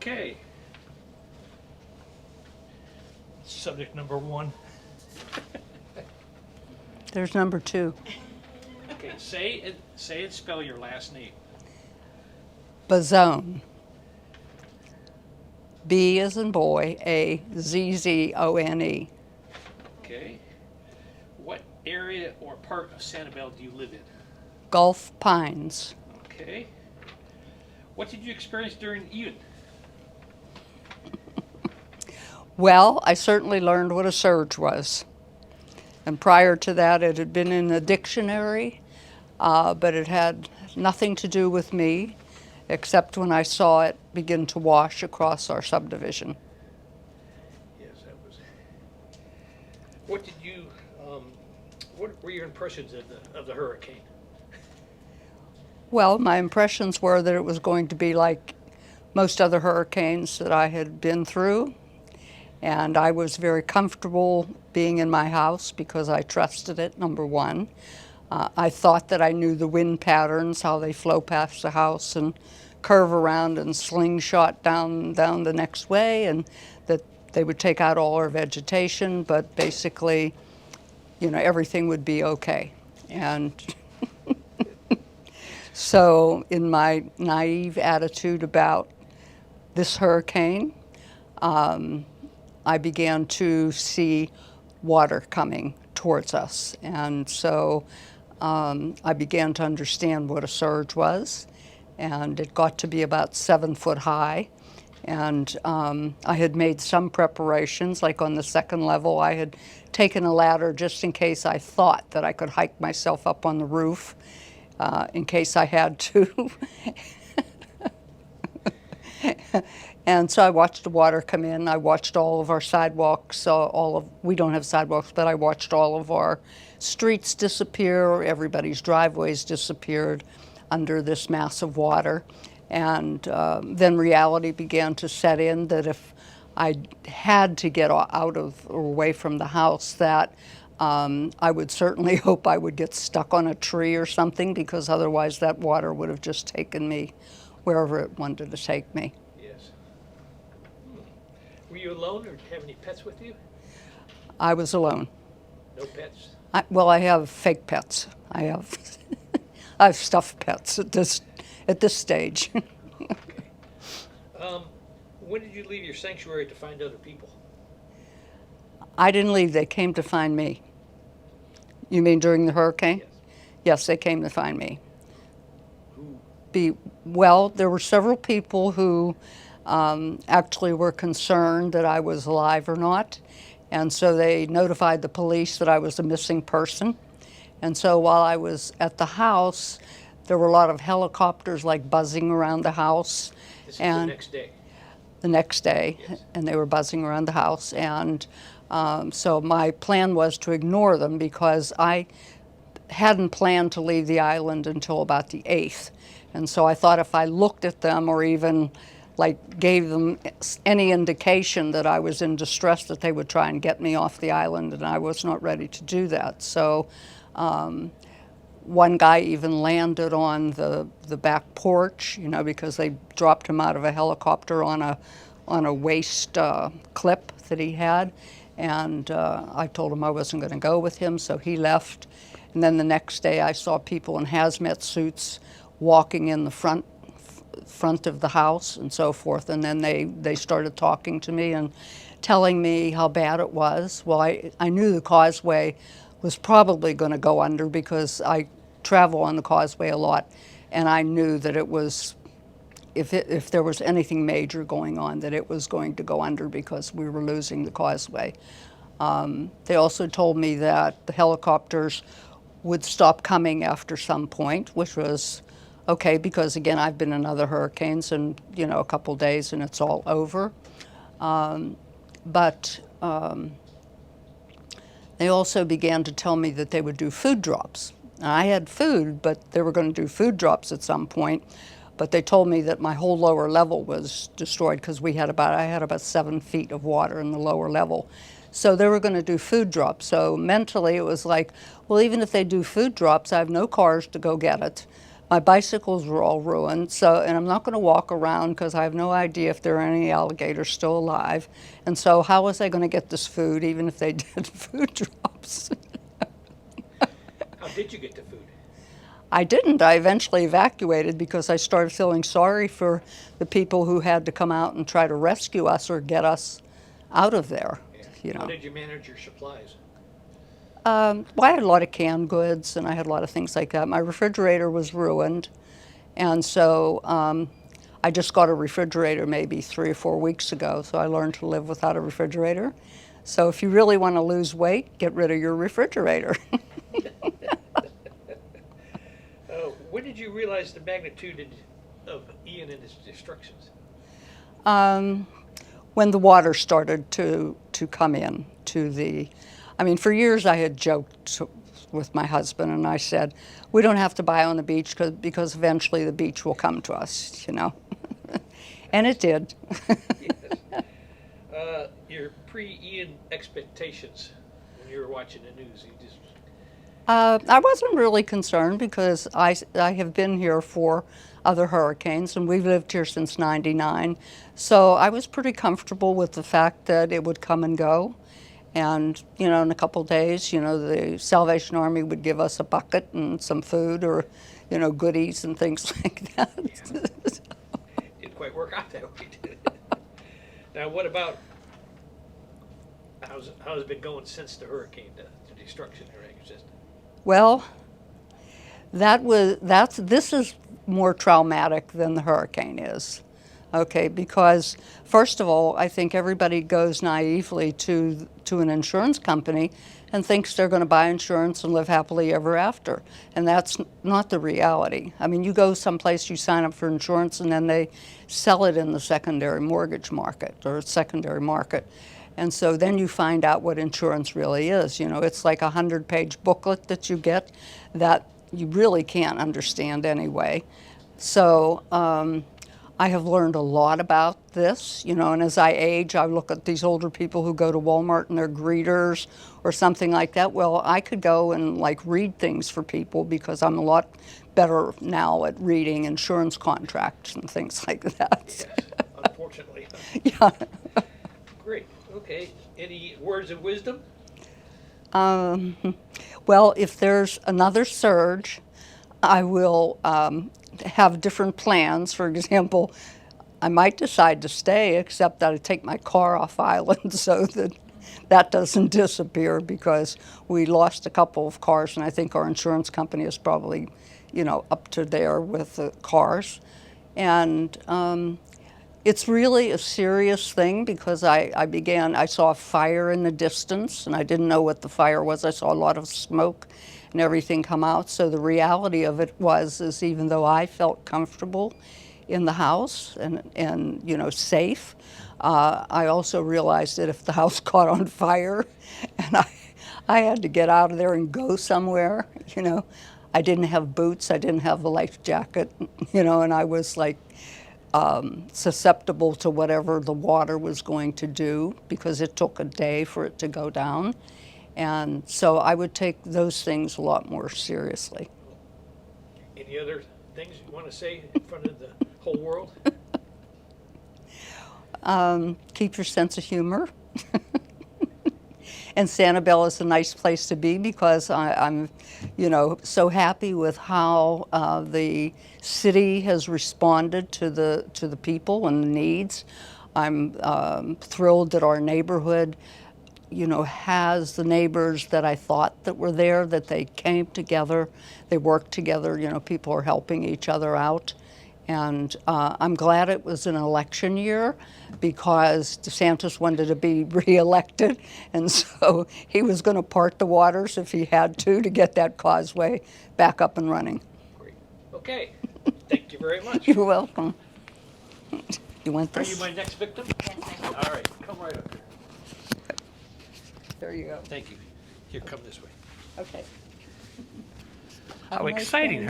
Okay. Subject number 1. There's number 2. Okay, say and spell your last name. Bazzone. B as in boy, A-Z-Z-O-N-E. Okay. What area or part of Sanibel do you live in? Gulf Pines. Okay. What did you experience during Ian? Well, I certainly learned what a surge was. And prior to that, it had been in the dictionary, but it had nothing to do with me, except when I saw it begin to wash across our subdivision. Yes, that was. What did you? What were your impressions of the hurricane? Well, my impressions were that it was going to be like most other hurricanes that I had been through. And I was very comfortable being in my house because I trusted it, number one. I thought that I knew the wind patterns, how they flow past the house and curve around and slingshot down the next way, and that they would take out all our vegetation, but basically, everything would be okay. And so in my naive attitude about this hurricane, I began to see water coming towards us. And so I began to understand what a surge was. And it got to be about 7 foot high. And I had made some preparations, like on the second level, I had taken a ladder just in case I thought that I could hike myself up on the roof, in case I had to. And so I watched the water come in. I watched all of our sidewalks, we don't have sidewalks, but I watched all of our streets disappear, everybody's driveways disappeared under this mass of water. And then reality began to set in that if I had to get out of or away from the house, that I would certainly hope I would get stuck on a tree or something, because otherwise that water would have just taken me wherever it wanted to take me. Yes. Were you alone, or did you have any pets with you? I was alone. No pets? Well, I have fake pets. I have stuffed pets at this stage. Okay. When did you leave your sanctuary to find other people? I didn't leave. They came to find me. You mean during the hurricane? Yes. Yes, they came to find me. Who? Well, there were several people who actually were concerned that I was alive or not. And so they notified the police that I was a missing person. And so while I was at the house, there were a lot of helicopters like buzzing around the house. This is the next day? The next day, yes. And they were buzzing around the house. And so my plan was to ignore them, because I hadn't planned to leave the island until about the 8th. And so I thought if I looked at them, or even gave them any indication that I was in distress, that they would try and get me off the island, and I was not ready to do that. So one guy even landed on the back porch, because they dropped him out of a helicopter on a waste clip that he had. And I told him I wasn't going to go with him, so he left. And then the next day I saw people in hazmat suits walking in the front of the house and so forth. And then they started talking to me and telling me how bad it was. Well, I knew the causeway was probably going to go under, because I travel on the causeway a lot, and I knew that it was, if there was anything major going on, that it was going to go under, because we were losing the causeway. They also told me that the helicopters would stop coming after some point, which was okay, because again, I've been in other hurricanes, and a couple days and it's all over. But they also began to tell me that they would do food drops. Now, I had food, but they were going to do food drops at some point. But they told me that my whole lower level was destroyed, because I had about 7 feet of water in the lower level. So they were going to do food drops. So mentally it was like, well, even if they do food drops, I have no cars to go get it. My bicycles were all ruined, and I'm not going to walk around because I have no idea if there are any alligators still alive. And so how was I going to get this food, even if they did food drops? How did you get the food? I didn't. I eventually evacuated because I started feeling sorry for the people who had to come out and try to rescue us or get us out of there. Yeah. You know. How did you manage your supplies? Well, I had a lot of canned goods and I had a lot of things like that. My refrigerator was ruined, and so I just got a refrigerator maybe 3 or 4 weeks ago, so I learned to live without a refrigerator. So if you really want to lose weight, get rid of your refrigerator. When did you realize the magnitude of Ian and his destructions? When the water started to come in to the, I mean, for years I had joked with my husband and I said, we don't have to buy on the beach because eventually the beach will come to us, you know. And it did. Yes. Your pre-Ian expectations when you were watching the news, you just... I wasn't really concerned because I have been here for other hurricanes and we've lived here since '99. So I was pretty comfortable with the fact that it would come and go. And, you know, in a couple of days, you know, the Salvation Army would give us a bucket and some food or, you know, goodies and things like that. Yeah. Didn't quite work out that way, did it? Now, what about, how's it been going since the hurricane, the destruction of your anchor system? Well, this is more traumatic than the hurricane is, okay? Because first of all, I think everybody goes naively to an insurance company and thinks they're going to buy insurance and live happily ever after, and that's not the reality. I mean, you go someplace, you sign up for insurance, and then they sell it in the secondary mortgage market or secondary market. And so then you find out what insurance really is. You know, it's like a 100-page booklet that you get that you really can't understand anyway. So I have learned a lot about this, you know, and as I age, I look at these older people who go to Walmart and they're greeters or something like that. Well, I could go and like read things for people because I'm a lot better now at reading insurance contracts and things like that. Yes, unfortunately. Yeah. Great. Okay. Any words of wisdom? Well, if there's another surge, I will have different plans. For example, I might decide to stay, except that I take my car off island so that that doesn't disappear because we lost a couple of cars, and I think our insurance company is probably, you know, up to there with the cars. And it's really a serious thing because I saw a fire in the distance and I didn't know what the fire was. I saw a lot of smoke and everything come out. So the reality of it is even though I felt comfortable in the house and you know, safe, I also realized that if the house caught on fire and I had to get out of there and go somewhere, you know, I didn't have boots, I didn't have a life jacket, you know, and I was like, susceptible to whatever the water was going to do because it took a day for it to go down. And so I would take those things a lot more seriously. Any other things you want to say in front of the whole world? Keep your sense of humor. And Sanibel is a nice place to be because I'm, you know, so happy with how the city has responded to the people and the needs. I'm thrilled that our neighborhood, you know, has the neighbors that I thought that were there, that they came together, they worked together, you know, people are helping each other out. And I'm glad it was an election year because DeSantis wanted to be reelected, and so he was going to part the waters if he had to get that causeway back up and running. Great. Okay. Thank you very much. You're welcome. You want Are this? you my next victim? Yes, I am. All right. Come right up here. There you go. Thank you. Here, come this way. Okay. How exciting, huh?